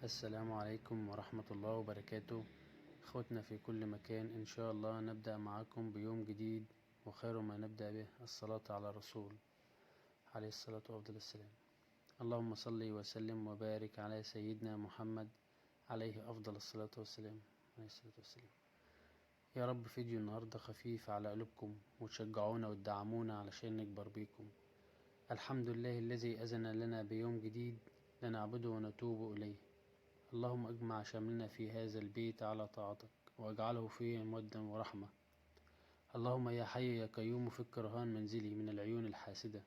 السلام عليكم ورحمة الله وبركاته. اخوتنا في كل مكان، ان شاء الله نبدأ معكم بيوم جديد، وخير ما نبدأ به الصلاة على الرسول عليه الصلاة وأفضل السلام. اللهم صل وسلم وبارك على سيدنا محمد عليه أفضل الصلاة والسلام. عليه الصلاة والسلام. يا رب فيديو النهاردة خفيف على قلوبكم، وتشجعونا وتدعمونا علشان نكبر بيكم. الحمد لله الذي أذن لنا بيوم جديد لنعبده ونتوب إليه. اللهم اجمع شملنا في هذا البيت على طاعتك، واجعله فيه مودة ورحمة. اللهم يا حي يا قيوم فك رهان منزلي من العيون الحاسدة،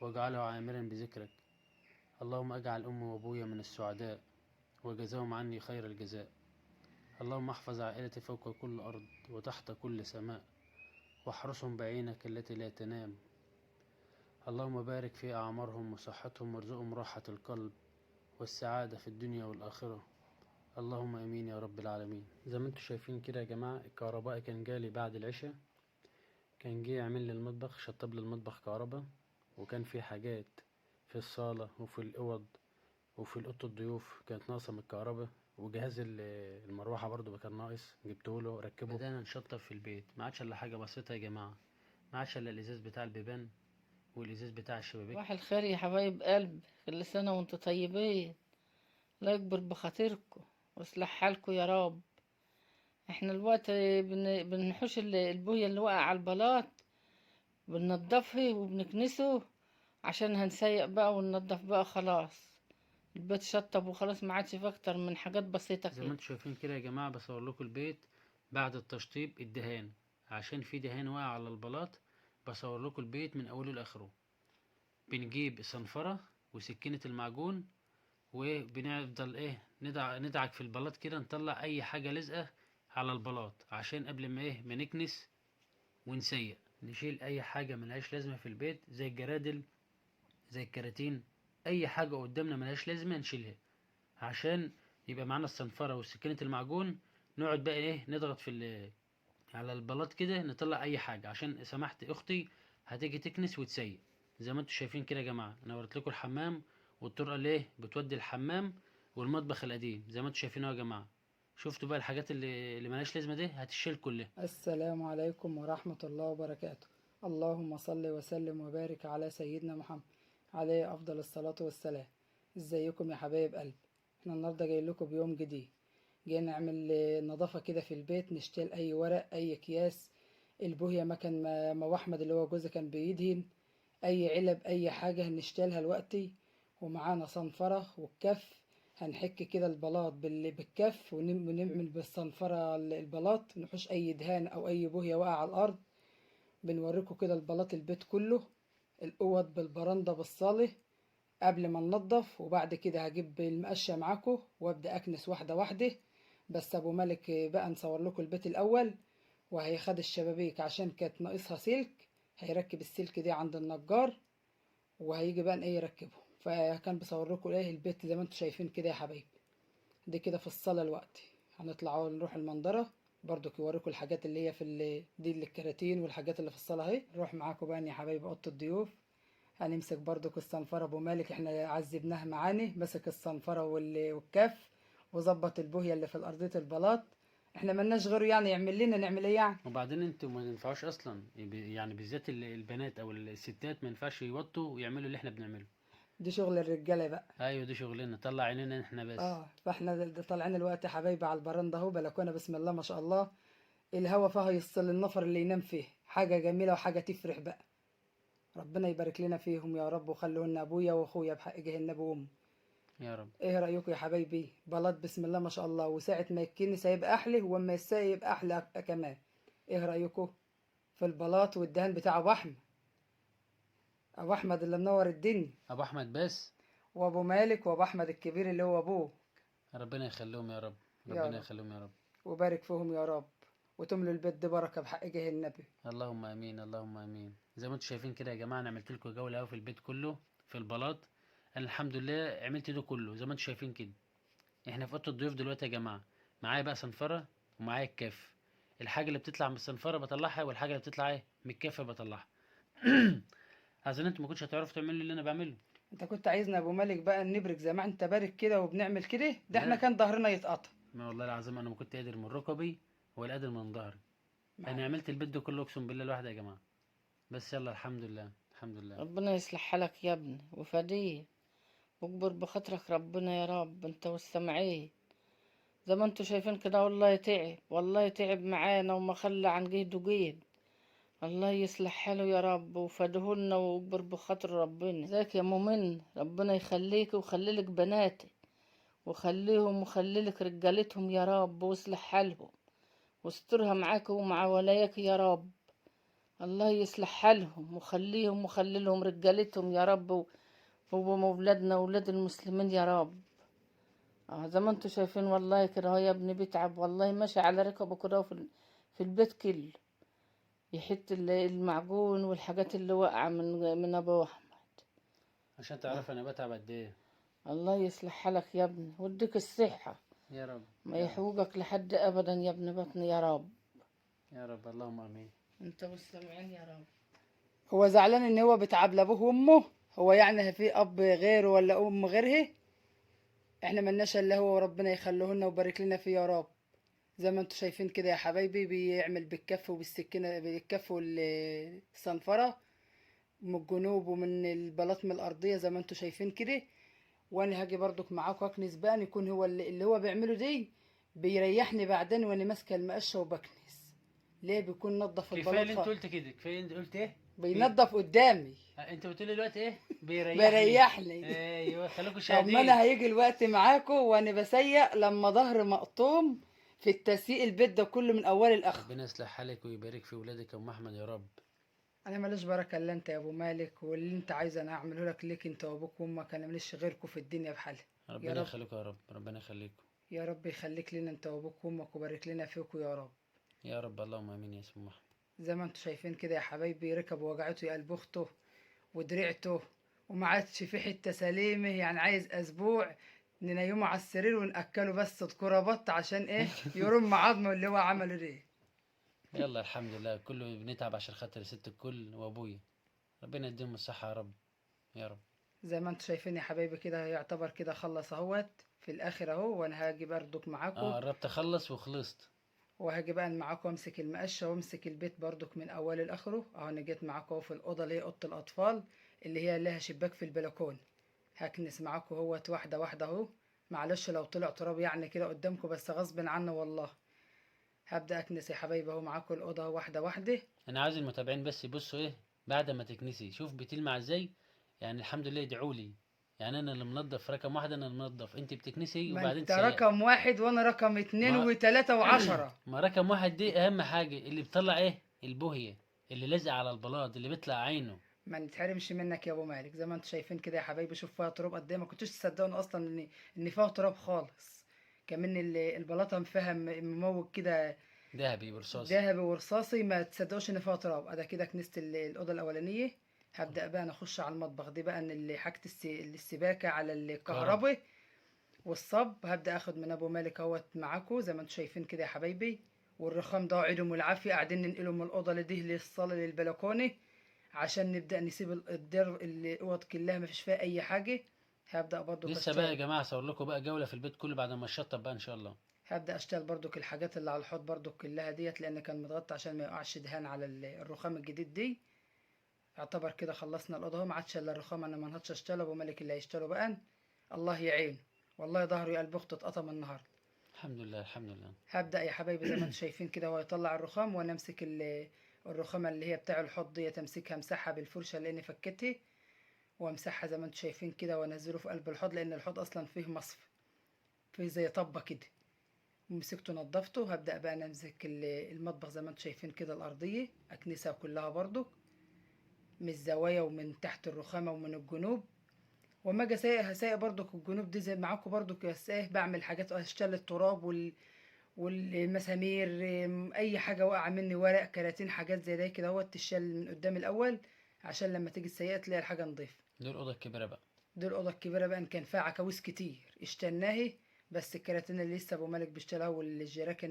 واجعله عامرا بذكرك. اللهم اجعل أمي وأبويا من السعداء، وجزاهم عني خير الجزاء. اللهم احفظ عائلتي فوق كل أرض وتحت كل سماء، واحرسهم بعينك التي لا تنام. اللهم بارك في أعمارهم وصحتهم، وارزقهم راحة القلب والسعادة في الدنيا والآخرة. اللهم امين يا رب العالمين. زي ما انتم شايفين كده يا جماعه، الكهربائي كان جالي بعد العشاء، كان جه يعمل لي المطبخ، شطب لي المطبخ كهرباء، وكان في حاجات في الصاله وفي الاوض وفي اوضه الضيوف كانت ناقصه من الكهرباء، وجهاز المروحه برضو كان ناقص، جبته له ركبه. بدأنا نشطب في البيت، ما عادش الا حاجه بسيطه يا جماعه، ما عادش الا الازاز بتاع البيبان والازاز بتاع الشبابيك. صباح الخير يا حبايب قلب، كل سنة وانتم طيبين. الله يكبر بخاطركم ويصلح حالكم يا رب. احنا الوقت بنحوش البوية اللي وقع على البلاط، بننضفه وبنكنسه عشان هنسيق بقى وننضف بقى. خلاص البيت شطب وخلاص، ما عادش فيه اكتر من حاجات بسيطة زي ما كده. انتم شايفين كده يا جماعة، بصور لكم البيت بعد التشطيب، الدهان عشان في دهان واقع على البلاط. بصور لكم البيت من اوله لاخره. بنجيب صنفرة وسكينة المعجون، وبنفضل ندعك في البلاط كده، نطلع اي حاجة لزقة على البلاط، عشان قبل ما نكنس ونسيق، نشيل اي حاجة ملهاش لازمة في البيت، زي الجرادل، زي الكراتين، اي حاجة قدامنا ملهاش لازمة نشيلها، عشان يبقى معانا الصنفرة وسكينة المعجون. نقعد بقى نضغط على البلاط كده، نطلع اي حاجة، عشان سمحت اختي هتيجي تكنس وتسيق. زي ما انتم شايفين كده يا جماعة، انا وريت لكم الحمام والطرقة اللي بتودي الحمام، والمطبخ القديم زي ما انتم شايفين اهو يا جماعة. شفتوا بقى الحاجات اللي ملهاش لازمة دي هتشيل كلها. السلام عليكم ورحمة الله وبركاته. اللهم صل وسلم وبارك على سيدنا محمد عليه أفضل الصلاة والسلام. ازيكم يا حبايب قلب؟ احنا النهاردة جاي لكم بيوم جديد، جاي نعمل نظافة كده في البيت، نشتري أي ورق، أي أكياس، البوية مكان ما أبو أحمد اللي هو جوزي كان بيدهن، أي علب، أي حاجة هنشتريها دلوقتي. ومعانا صنفرة والكف، هنحك كده البلاط بالكف ونعمل بالصنفرة البلاط، نحوش أي دهان أو أي بوهية واقع على الأرض. بنوريكم كده البلاط البيت كله، الأوض بالبرندة بالصالة قبل ما ننضف. وبعد كده هجيب المقشة معاكم وابدأ أكنس واحدة واحدة. بس أبو مالك بقى نصور لكم البيت الأول، وهيخد الشبابيك عشان كانت ناقصها سلك، هيركب السلك دي عند النجار، وهيجي بقى ايه يركبه. فكان بصور لكم ايه البيت زي ما انتم شايفين كده يا حبايبي. دي كده في الصاله الوقت، هنطلع نروح المنظره برضو يوريكم الحاجات اللي هي دي اللي الكراتين والحاجات اللي في الصاله اهي. نروح معاكم بقى يا حبايبي اوضه الضيوف. هنمسك برضو الصنفره، ابو مالك احنا عذبناه معاني، مسك الصنفره والكف، وظبط البوهيه اللي في الارضيه البلاط. احنا ملناش غيره يعني يعمل لنا، نعمل ايه يعني. وبعدين انتوا ما ينفعوش اصلا، يعني بالذات البنات او الستات ما ينفعش يوطوا ويعملوا اللي احنا بنعمله. دي شغل الرجاله بقى. ايوه دي شغلنا، طلع عينينا احنا بس. فاحنا طالعين الوقت يا حبايبي على البرندة اهو، بلكونه بسم الله ما شاء الله، الهوا فيها يصل النفر اللي ينام فيه، حاجة جميلة وحاجة تفرح بقى. ربنا يبارك لنا فيهم يا رب، وخلونا ابويا واخويا بحق جه النبي وامي. يا رب. ايه رأيكم يا حبايبي؟ بلاط بسم الله ما شاء الله، وساعة ما يتكنس هيبقى احلى، واما يساق يبقى احلى كمان. ايه رأيكم في البلاط والدهان بتاع ابو احمد؟ ابو احمد اللي منور الدنيا، ابو احمد بس. وابو مالك وابو احمد الكبير اللي هو ابوه. ربنا يخليهم يا رب. يا ربنا رب يخليهم يا رب. وبارك فيهم يا رب، وتملوا البيت دي بركة بحق جه النبي. اللهم امين اللهم امين. زي ما انتم شايفين كده يا جماعه، انا عملت لكم جوله اهو في البيت كله في البلاط. انا الحمد لله عملت ده كله زي ما انتم شايفين كده. احنا في اوضه الضيوف دلوقتي يا جماعه، معايا بقى صنفره ومعايا الكاف. الحاجه اللي بتطلع من الصنفره بطلعها، والحاجه اللي بتطلع من الكاف بطلعها. عشان انتوا ما كنتش هتعرفوا تعملوا اللي انا بعمله. انت كنت عايزنا ابو مالك بقى نبرك زي ما انت بارك كده وبنعمل كده، ده احنا لا. كان ظهرنا يتقطع. ما والله العظيم انا ما كنت قادر من ركبي ولا قادر من ظهري. انا معلش. عملت البيت ده كله اقسم بالله لوحدي يا جماعه. بس يلا الحمد لله الحمد لله. ربنا يصلح حالك يا ابني وفديه، واكبر بخاطرك ربنا يا رب، انت والسامعين. زي ما انتوا شايفين كده، والله تعب، والله تعب معانا وما خلى عن جهد وجهد. الله يصلح حاله يا رب وفدهولنا، واكبر بخاطر ربنا. ازيك يا مؤمن؟ ربنا يخليك ويخليلك بناتك، وخليهم وخليلك رجالتهم يا رب، واصلح حالهم واسترها معاك ومع ولاياك يا رب. الله يصلح حالهم وخليهم وخليلهم رجالتهم يا رب، وولادنا وولاد المسلمين يا رب. زي ما انتوا شايفين والله كده، هو يا ابني بيتعب والله، ماشي على ركبه كده في البيت كله، يحط المعجون والحاجات اللي واقعة من ابو احمد. عشان تعرف انا بتعب قد ايه. الله يصلح حالك يا ابني ويديك الصحة، يا رب ما يا رب يحوجك لحد ابدا يا ابن بطني يا رب. يا رب اللهم امين. انت والسامعين يا رب. هو زعلان ان هو بيتعب لابوه وامه؟ هو يعني في اب غيره ولا ام غيرها؟ احنا ملناش الا هو، وربنا يخليه لنا ويبارك لنا فيه يا رب. زي ما انتوا شايفين كده يا حبايبي، بيعمل بالكف وبالسكينه، بالكف والصنفره من الجنوب ومن البلاط من الارضيه زي ما انتوا شايفين كده. وانا هاجي برضك معاكم اكنس بقى، يكون هو اللي هو بيعمله دي بيريحني بعدين وانا ماسكه المقشه وبكنس. ليه؟ بيكون نظف كفايه البلاط اللي انت قلت كده، كفايه انت قلت ايه. بينظف قدامي. انت بتقولي دلوقتي ايه؟ بيريحني. بيريحني. ايوه خليكم طب ما شاهدين. انا هيجي الوقت معاكم وانا بسيق لما ظهري مقطوم في التسييق البيت ده كله من اول لاخره. ربنا يصلح حالك ويبارك في ولادك يا ام احمد يا رب. انا ماليش بركه الا انت يا ابو مالك، واللي انت عايز انا اعمله لك ليك انت وابوك وامك، انا ماليش غيركم في الدنيا بحالها. يا ربنا رب. يخليكم يا رب، ربنا يخليكم. يا رب يخليك لنا انت وابوك وامك وبارك لنا فيكم يا رب. يا رب اللهم امين يا اسم احمد. زي ما انتوا شايفين كده يا حبايبي، ركب وجعته يا قلب اخته ودرعته، وما عادش في حته سليمه، يعني عايز اسبوع ننيمه على السرير ونأكله بس تذكره بط عشان ايه يرم عظمه اللي هو عمله ده. يلا الحمد لله كله بنتعب عشان خاطر ست الكل وابويا. ربنا يديهم الصحة يا رب. يا رب. زي ما انتوا شايفين يا حبايبي كده، يعتبر كده خلص اهوت في الاخر اهو، وانا هاجي برضك معاكم. قربت اخلص وخلصت. وهاجي بقى معاكم امسك المقشه وامسك البيت برضك من اوله لاخره اهو. انا جيت معاكم اهو في الاوضه اللي هي اوضه الاطفال، اللي هي لها شباك في البلكونه. هكنس معاكم اهوت واحده واحده اهو. معلش لو طلع تراب يعني كده قدامكم، بس غصب عنه والله. هبدا اكنس يا حبايبي اهو معاكم الاوضه اهو واحده واحده. انا عاوز المتابعين بس يبصوا ايه بعد ما تكنسي، شوف بتلمع ازاي. يعني الحمد لله يدعوا لي. يعني انا اللي منظف رقم واحد، انا اللي منظف، انت بتكنسي ما وبعدين انت تسيق. رقم واحد وانا رقم اتنين ما وتلاته وعشرة. ما رقم واحد دي اهم حاجة، اللي بتطلع ايه البوهية اللي لازقة على البلاط اللي بيطلع عينه. ما نتحرمش منك يا ابو مالك. زي ما انتوا شايفين كده يا حبايبي، شوف فيها تراب قد ايه، ما كنتوش تصدقوني اصلا ان فيها تراب خالص. كمان البلاطه فيها مموج كده ذهبي ورصاصي. ذهبي ورصاصي، ما تصدقوش ان فيها تراب. ادا كده كنست الاوضه الاولانيه. هبدا بقى نخش على المطبخ دي بقى، ان حاجه السباكه على كهرب. الكهرباء والصب. هبدا اخد من ابو مالك اهوت معاكم زي ما انتوا شايفين كده يا حبايبي. والرخام ده عيدهم والعافيه، قاعدين ننقله من الاوضه دي للصاله للبلكونه، عشان نبدأ نسيب الدر الأوض كلها ما فيش فيها أي حاجة. هبدأ برضو لسه بقى يا أشتغل. جماعة اصور لكم بقى جولة في البيت كله بعد ما اشطب بقى ان شاء الله. هبدأ أشتغل برضو الحاجات اللي على الحوض برضو كلها ديت، لأن كان متغطى عشان ما يقعش دهان على الرخام الجديد دي. يعتبر كده خلصنا الأوضة اهو، ما عادش إلا الرخام. أنا ما نهضش أشتغل، أبو مالك اللي هيشتغلوا بقى. الله يعين. والله ظهري قلب أخته اتقطم النهاردة. الحمد لله الحمد لله. هبدأ يا حبايبي زي ما انتم شايفين كده، هو يطلع الرخام وانا امسك الرخامة اللي هي بتاع الحوض ديت، امسكها امسحها بالفرشة لاني فكتها، وامسحها زي ما انتم شايفين كده، وانزله في قلب الحوض، لان الحوض اصلا فيه مصفى، فيه زي طبة كده. ومسكته نضفته. هبدأ بقى نمسك المطبخ زي ما انتم شايفين كده، الأرضية أكنسها كلها برضو من الزوايا ومن تحت الرخامة ومن الجنوب. وما اجي هسايق برضو الجنوب دي زي معاكم برضو كساه، بعمل حاجات اشتغل التراب والمسامير. اي حاجه واقعه مني، ورق كراتين حاجات زي ده كده، هو تشال من قدام الاول عشان لما تيجي السيئه تلاقي الحاجه نضيفه. دي الأوضة الكبيرة بقى. دي الاوضه الكبيره بقى، ان كان فيها عكاويس كتير اشتناهي، بس الكراتين اللي لسه ابو مالك بيشتغلها والجراكن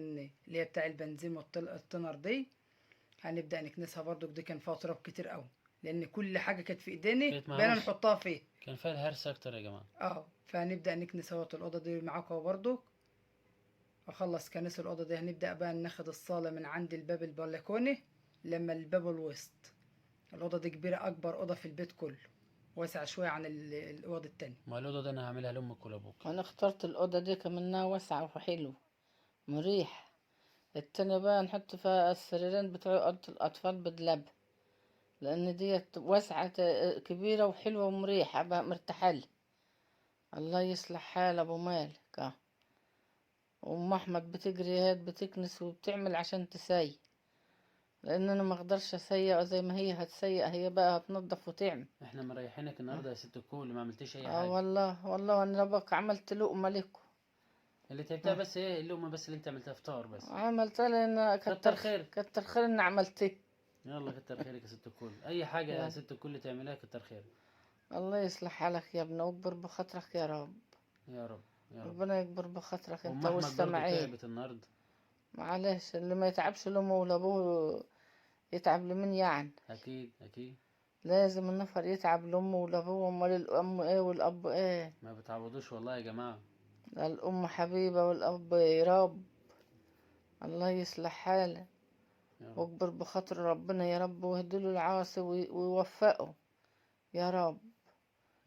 اللي هي بتاع البنزين والطنر دي، هنبدا نكنسها برضو. دي كان فيها تراب كتير قوي. لان كل حاجه كانت في ايدينا كانت بقينا مهروسة. نحطها فيه. كان فيها الهرس اكتر يا جماعة. فهنبدا نكنس اهوت الاوضه دي معاكم برضو. اخلص كنس الاوضه دي، هنبدا بقى ناخد الصاله من عند الباب البلكوني لما الباب الوسط. الاوضه دي كبيره، اكبر اوضه في البيت كله، واسعه شويه عن الاوض التانية. ما الأوضة دي أنا هعملها لأمك ولأبوك. انا اخترت الاوضه دي كمنها واسعه وحلوه مريح. التانية بقى نحط فيها السريرين بتوع اوضه الاطفال بدلاب، لان ديت واسعه كبيره وحلوه ومريحه بقى مرتاحه. الله يصلح حال ابو مالك. ام احمد بتجري هاد بتكنس وبتعمل عشان تسيق، لان انا ما اقدرش اسيق زي ما هي هتسيق، هي بقى هتنظف وتعمل. احنا مريحينك النهاردة يا ست الكل، ما عملتيش أي اه حاجة. والله انا بقى عملت لقمه لكم. اللي تعبتها بس ايه اللقمة بس اللي انت عملتها فطار بس. عملت لان كتر خير. كتر خير اني عملتيه. يلا كتر خيرك يا ست الكل، أي حاجة يا يلا. ست الكل تعملها كتر خير. الله يصلح حالك يا ابني واكبر بخاطرك يا رب. يا رب يا رب. ربنا يكبر بخاطرك وأم انت أحمد برضه والسامعين. تعبت النهاردة. معلش اللي ما يتعبش لامه ولا ابوه يتعب لمين يعني؟ أكيد أكيد. لازم النفر يتعب لامه ولا ابوه، امال الام ايه والاب ايه؟ ما بتعوضوش والله يا جماعة. ده الام حبيبه والاب يا رب. الله يصلح حاله يا رب واكبر بخاطر ربنا يا رب، ويهدله العاصي ويوفقه يا رب.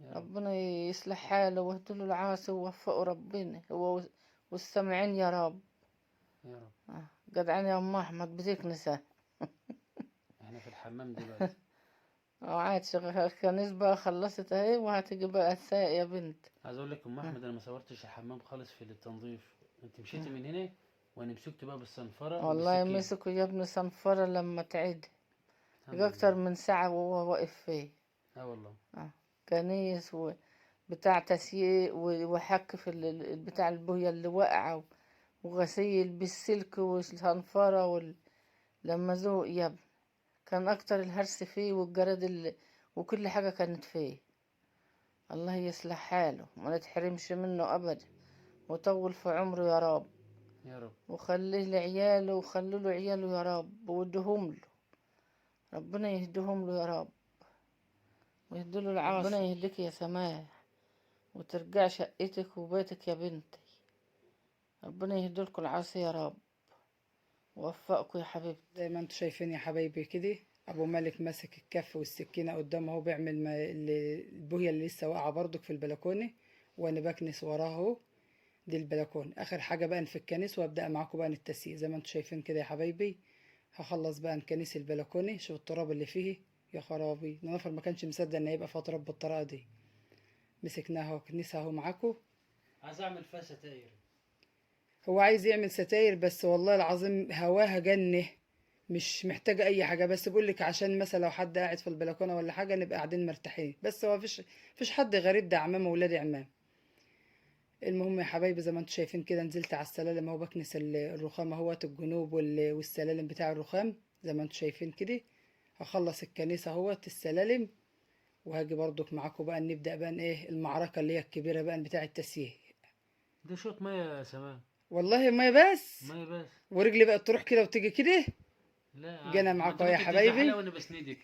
يا رب. ربنا يصلح حاله ويهدله العاصي ويوفقه ربنا هو والسامعين يا رب. يا رب. جدعان يا ام احمد بتكنسه. احنا في الحمام دلوقتي. عاد كنيس بقى خلصت اهي وهتيجي بقى تساق يا بنت. عايز اقول لك ام احمد انا ما صورتش الحمام خالص في التنظيف. انت مشيتي من هنا وانا مسكت بقى بالصنفرة والله وبالسكين. مسكوا يا ابني صنفرة لما تعيد الحمد اكتر لله. من ساعة وهو واقف فيه. اه والله. كنيس بتاع تسييق وحك في بتاع البوية اللي واقعة، وغسيل بالسلك والصنفرة لما ذوق يا ابني كان اكتر الهرس فيه والجرد وكل حاجة كانت فيه. الله يصلح حاله ما نتحرمش منه ابدا، وطول في عمره يا رب، يا رب. وخليه لعياله وخلوا له عياله يا رب وادهم له. ربنا يهدهم له يا رب ويهدله العاصي. ربنا يهديك يا سماح وترجع شقتك وبيتك يا بنتي. ربنا يهدلكوا العاصي يا رب ووفقكوا يا حبيبتي. زي ما انتم شايفين يا حبايبي كده، ابو مالك ماسك الكف والسكينه قدامه اهو بيعمل البويه اللي لسه واقعه برضك في البلكونه، وانا بكنس وراه اهو. دي البلكونه، اخر حاجه بقى في الكنيس وابدا معاكم بقى التسييق زي ما انتم شايفين كده يا حبايبي. هخلص بقى كنيس البلكونه، شوف التراب اللي فيه يا خرابي، نفر ما كانش مصدق ان هيبقى فيها تراب بالطريقه دي. مسكناها وكنسها اهو معاكم. عايز اعمل فيها ستاير. هو عايز يعمل ستاير بس والله العظيم هواها جنة، مش محتاجة أي حاجة، بس بقول لك عشان مثلا لو حد قاعد في البلكونة ولا حاجة نبقى قاعدين مرتاحين، بس هو فيش حد غريب، ده عمام وولاد عمام. المهم يا حبايبي زي ما انتم شايفين كده نزلت على السلالم اهو بكنس الرخام اهوت الجنوب والسلالم بتاع الرخام زي ما انتم شايفين كده. هخلص الكنيسة اهوت السلالم، وهاجي برضك معاكم بقى نبدأ بقى ايه المعركة اللي هي الكبيرة بقى بتاع التسييح. ده شوط ميه يا سماء. والله ما بس، ميه بس. ورجلي بقى تروح كده وتيجي كده. لا جانا عادي، ما انت معاكم يا كنت بتزحلق حبايبي. وانا بسندك.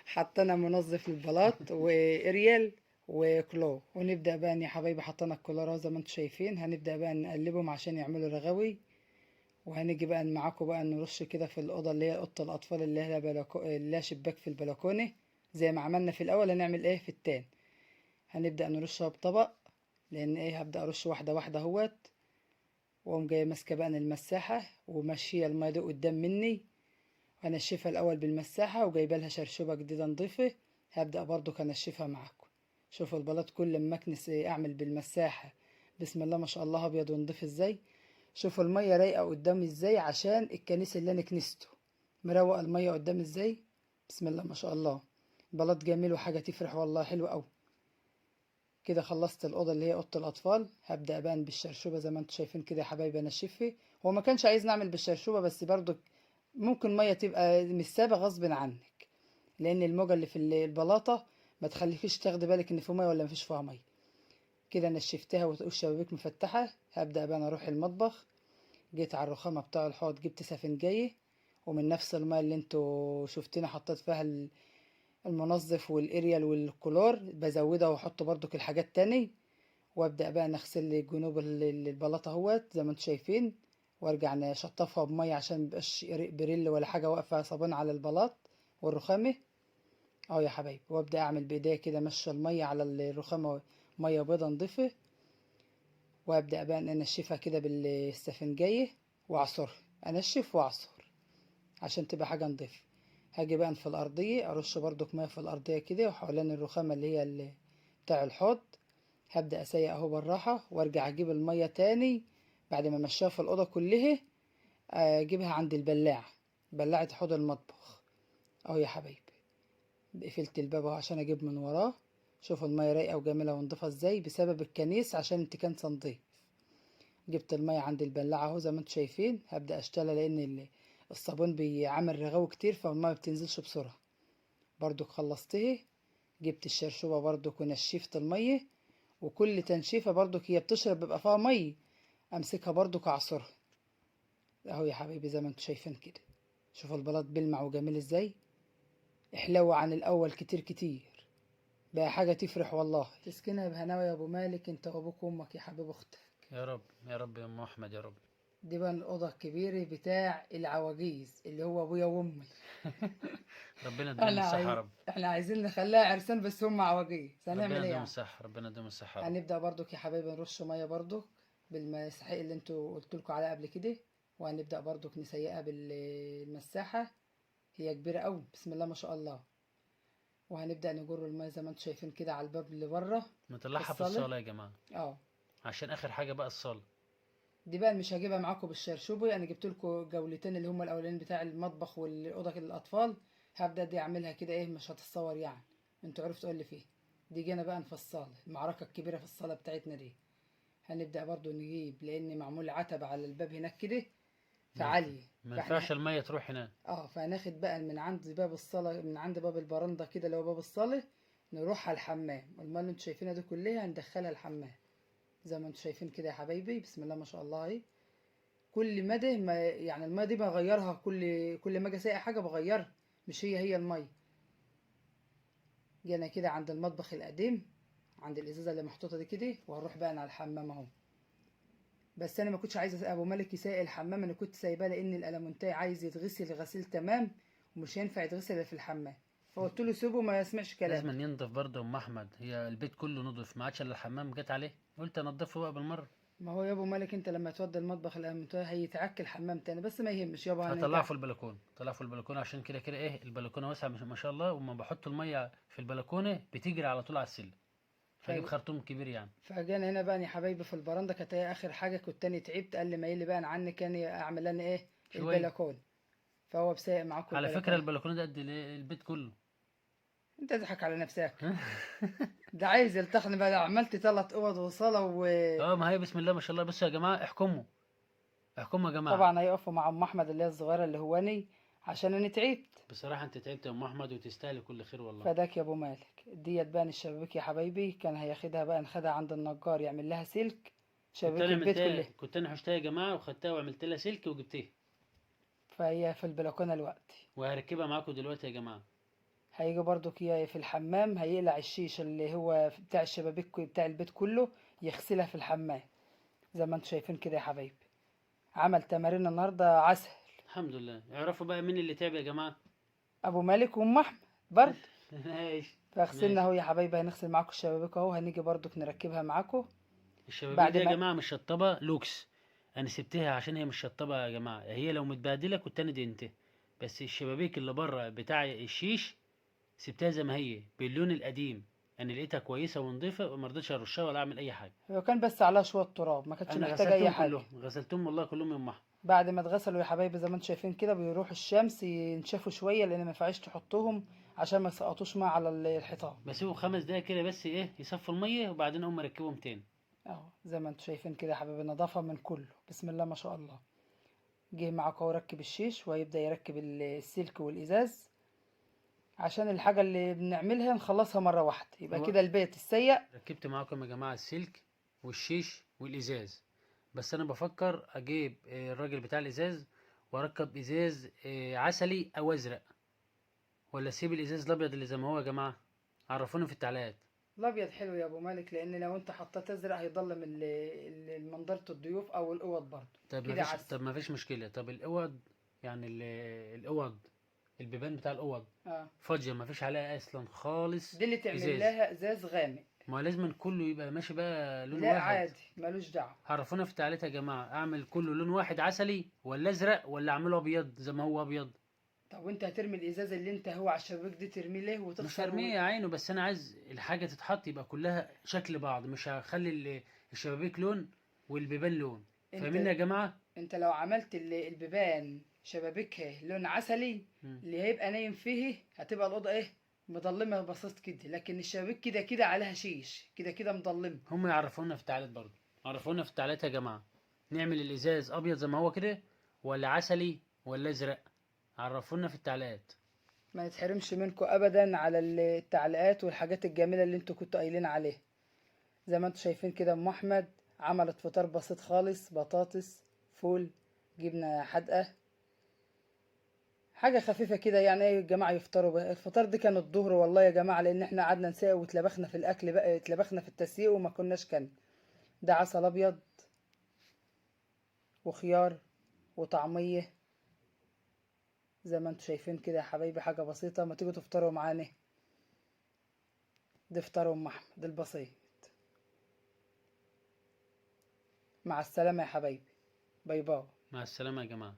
حطينا منظف للبلاط واريال وكلو، ونبدأ بقى يا حبايبي حطينا الكولارا زي ما انتم شايفين، هنبدأ بقى نقلبهم عشان يعملوا رغوي. وهنيجي بقى معاكم بقى نرش كده في الأوضة اللي هي أوضة الأطفال اللي هي اللي هي شباك في البلكونة، زي ما عملنا في الأول هنعمل ايه في التاني. هنبدأ نرشها بطبق، لأن ايه هبدأ أرش واحدة واحدة اهوت، وأقوم جاية ماسكة بقى المساحة وماشية المية دي قدام مني، هنشفها الأول بالمساحة وجايبة لها شرشوبة جديدة نضيفة. هبدأ برضو هنشفها معاكم. شوفوا البلاط كل ما أكنس أعمل بالمساحة بسم الله ما شاء الله أبيض ونضيف ازاي. شوفوا المية رايقة قدامي ازاي عشان الكنيس اللي أنا كنسته مروق المية قدامي ازاي. بسم الله ما شاء الله، بلاط جميل وحاجة تفرح والله حلو أوي. كده خلصت الأوضة اللي هي أوضة الأطفال، هبدأ بقى بالشرشوبة زي ما انتم شايفين كده يا حبايبي أنشفها. هو ما كانش عايز نعمل بالشرشوبة بس برضو ممكن مية تبقى مش سابة غصب عنك، لأن الموجة اللي في البلاطة ما تخليكيش تاخدي بالك إن في مية ولا مفيش فيها مية. كده نشفتها والشبابيك مفتحة. هبدأ بقى أنا أروح المطبخ، جيت على الرخامة بتاع الحوض جبت سفنجية، ومن نفس المية اللي انتوا شفتيني حطيت فيها المنظف والاريال والكلور بزودها واحط برضك الحاجات تاني، وابدا بقى نغسل لي جنوب البلاطه اهوت زي ما انتم شايفين، وارجع نشطفها بميه عشان ميبقاش بريل ولا حاجه واقفه صابون على البلاط والرخامه. اهو يا حبايبي، وابدا اعمل بايديا كده مشى الميه على الرخامه، ميه بيضه نضيفه، وابدا بقى ان انشفها كده بالسفنجيه واعصرها، انشف واعصر عشان تبقى حاجه نضيفه. هاجي بقى في الارضيه ارش برضك ميه في الارضيه كده وحوالين الرخامه اللي هي بتاع الحوض. هبدا اسيق اهو بالراحه، وارجع اجيب الميه تاني بعد ما مشاها في الاوضه كلها، اجيبها عند البلاعه، بلاعه حوض المطبخ. اهو يا حبايبي، قفلت الباب اهو عشان اجيب من وراه. شوفوا الميه رايقه وجميله ونضيفه ازاي بسبب الكنيس عشان انت كان نضيف. جبت الميه عند البلاعه اهو زي ما انتم شايفين، هبدا اشتغل لان الصابون بيعمل رغاوي كتير فالميه بتنزلش بسرعه. برضو خلصته، جبت الشرشوبه برضو ونشفت الميه، وكل تنشيفه برضو هي بتشرب بيبقى فيها ميه، امسكها برضو اعصرها. اهو يا حبيبي زي ما انتم شايفين كده، شوفوا البلاط بيلمع وجميل ازاي، احلو عن الاول كتير كتير، بقى حاجه تفرح والله. تسكنها بهناوي يا ابو مالك انت وابوك وامك يا حبيب اختك. يا رب يا رب يا ام احمد يا رب. دي بقى الأوضة الكبيرة بتاع العواجيز اللي هو أبويا وأمي. ربنا يديهم الصحه يا رب. احنا عايزين نخليها عرسان بس هم عواجيز، ربنا هنعمل ايه يديهم يعني؟ الصحه، ربنا يديهم الصحه يا رب. هنبدأ برضك يا حبايبي نرش مية برضك بالمسحيق اللي انتوا قلت لكم عليه قبل كده، وهنبدأ برضك نسيقها بالمساحة، هي كبيرة قوي بسم الله ما شاء الله. وهنبدأ نجر المية زي ما انتوا شايفين كده على الباب اللي بره نطلعها في الصالة. الصاله يا جماعه، اه عشان اخر حاجه بقى الصاله. دي بقى مش هجيبها معاكم بالشرشوبي، انا جبت لكم جولتين اللي هما الاولانيين بتاع المطبخ والاوضه الاطفال. هبدا دي اعملها كده ايه مش هتتصور يعني، انتوا عرفتوا اللي فيه. دي جينا بقى في الصاله، المعركه الكبيره في الصاله بتاعتنا دي. هنبدا برضو نجيب لان معمول عتب على الباب هناك كده فعالي. ما فاحنا ينفعش الميه تروح هناك. فهناخد بقى من عند باب الصاله، من عند باب البرندة كده اللي هو باب الصاله، نروح على الحمام. الميه اللي انتوا شايفينها دي كلها هندخلها الحمام زي ما انتوا شايفين كده يا حبايبي بسم الله ما شاء الله اهي. كل مدى ما يعني المية دي بغيرها، كل ما اجي اسقي حاجة بغيرها، مش هي المية. جينا كده عند المطبخ القديم، عند الازازة اللي محطوطة دي كده، وهنروح بقى على الحمام اهو. بس انا ما كنتش عايزة ابو مالك يساقي الحمام، انا كنت سايباه لان الالمونتاي عايز يتغسل غسيل تمام، ومش هينفع يتغسل إلا في الحمام، فقلت له سيبه ما يسمعش كلامي. لازم ينضف برضه يا ام احمد، هي البيت كله نضف ما عادش الا الحمام جت عليه، قلت انضفه بقى بالمره. ما هو يا ابو مالك انت لما تودي المطبخ الالمونتاي هيتعك الحمام تاني، بس ما يهمش يابا هطلعه في البلكونه، طلع في البلكونه عشان كده كده ايه البلكونه واسعه ما شاء الله، وما بحط الميه في البلكونه بتجري على طول على السلم، فاجيب خرطوم كبير يعني. فجانا هنا بقى يا حبايبي في البرندة، كانت هي اخر حاجه، كنت تاني تعبت، قال لي مايل لي بقى أنا عني كان اعمل انا ايه شويه. البلكونه. فهو بسايق معاكم على فكره البلكونه. البلكونه ده قد البيت كله. انت تضحك على نفسك. ده عايز يلتحني بقى، ده عملت 3 اوض وصاله اه ما هي بسم الله ما شاء الله. بصوا يا جماعه احكموا، احكموا يا جماعه. طبعا هيقفوا مع ام احمد اللي هي الصغيره اللي هواني عشان انا تعبت. بصراحه انت تعبت يا ام احمد وتستاهل كل خير والله. فداك يا ابو مالك ديت بقى الشبابيك يا حبايبي، كان هياخدها بقى ناخدها عند النجار يعمل لها سلك كنت شبابيك انا البيت عملتها، كلها. كنت انا حشتها يا جماعه وخدتها وعملت لها سلك وجبتها، فهي في البلكونه الوقت. وهركبها معاكم دلوقتي يا جماعه. هيجي برضو كده في الحمام هيقلع الشيش اللي هو بتاع الشبابيك بتاع البيت كله، يغسلها في الحمام زي ما انتم شايفين كده يا حبايبي. عمل تمارين النهارده عسل. الحمد لله. اعرفوا بقى مين اللي تعب يا جماعه. ابو مالك وام احمد برضه. ماشي. فغسلنا ماشي. اهو يا حبايبي، هنغسل معاكم الشبابيك اهو، هنيجي برضو نركبها معاكم الشبابيك بعد دي يا ما. جماعه مش شطبه لوكس، انا سبتها عشان هي مش شطبه يا جماعه، هي لو متبهدله كنت انا دهنتها، بس الشبابيك اللي بره بتاع الشيش سبتها زي ما هي باللون القديم، انا لقيتها كويسه ونضيفه وما رضيتش ارشها ولا اعمل اي حاجه. هو كان بس عليها شويه تراب، ما كانتش انا محتاجه اي غسلتهم حاجه. كلهم، غسلتهم والله كلهم يوم واحد. بعد ما اتغسلوا يا حبايبي زي ما انتم شايفين كده بيروح الشمس ينشفوا شويه، لان ما ينفعش تحطوهم عشان ما يسقطوش ماء على الحيطان. بسيبهم 5 دقايق كده بس ايه يصفوا الميه وبعدين اقوم اركبهم تاني. اهو زي ما انتم شايفين كده يا حبايبي، نظافه من كله بسم الله ما شاء الله. جه معاك اهو ركب الشيش، وهيبدا يركب السلك والازاز عشان الحاجه اللي بنعملها نخلصها مره واحده، يبقى هو كده البيت السيء. ركبت معاكم يا جماعه السلك والشيش والازاز، بس انا بفكر اجيب الراجل بتاع الازاز واركب ازاز عسلي او ازرق، ولا اسيب الازاز الابيض اللي زي ما هو يا جماعه؟ عرفوني في التعليقات. الابيض حلو يا ابو مالك، لان لو انت حطيت ازرق هيضلم منظره الضيوف او الاوض برضه. طب كده ما فيش مشكله. طب الاوض، يعني الاوض، البيبان بتاع الاوض اه فاضيه ما فيش عليها اصلا خالص دي اللي تعمل ازاز. لها ازاز غامق. ما لازم كله يبقى ماشي بقى لون لا واحد. عادي ملوش دعوه. عرفونا في التعليقات يا جماعه، اعمل كله لون واحد عسلي ولا ازرق، ولا اعمله ابيض زي ما هو ابيض؟ طب وانت هترمي الازاز اللي انت هو على الشباك دي ترميه ليه مش وتخسر هرميه يا عينه، بس انا عايز الحاجه تتحط يبقى كلها شكل بعض، مش هخلي الشبابيك لون والبيبان لون. فاهمين يا انت جماعه؟ انت لو عملت البيبان شبابيكها لون عسلي، مم. اللي هيبقى نايم فيه هتبقى الاوضه ايه، مضلمه بسيط كده، لكن الشبابيك كده كده عليها شيش كده كده مضلمه. هم يعرفونا في التعليقات برضه، عرفونا في التعليقات يا جماعه، نعمل الازاز ابيض زي ما هو كده، ولا عسلي، ولا ازرق؟ عرفونا في التعليقات. ما نتحرمش منكم ابدا على التعليقات والحاجات الجميله اللي انتوا كنتوا قايلين عليها. زي ما انتوا شايفين كده ام احمد عملت فطار بسيط خالص، بطاطس، فول، جبنه حادقه، حاجه خفيفه كده يعني ايه الجماعه يفطروا بقى. الفطار دي كان الظهر والله يا جماعه، لان احنا قعدنا نسيق واتلبخنا في الاكل بقى، اتلبخنا في التسييق وما كناش كان. ده عسل ابيض وخيار وطعميه، زي ما انتوا شايفين كده يا حبايبي، حاجه بسيطه، ما تيجوا تفطروا معانا. ده فطار ام احمد البسيط. مع السلامه يا حبايبي، باي باي. مع السلامه يا جماعه.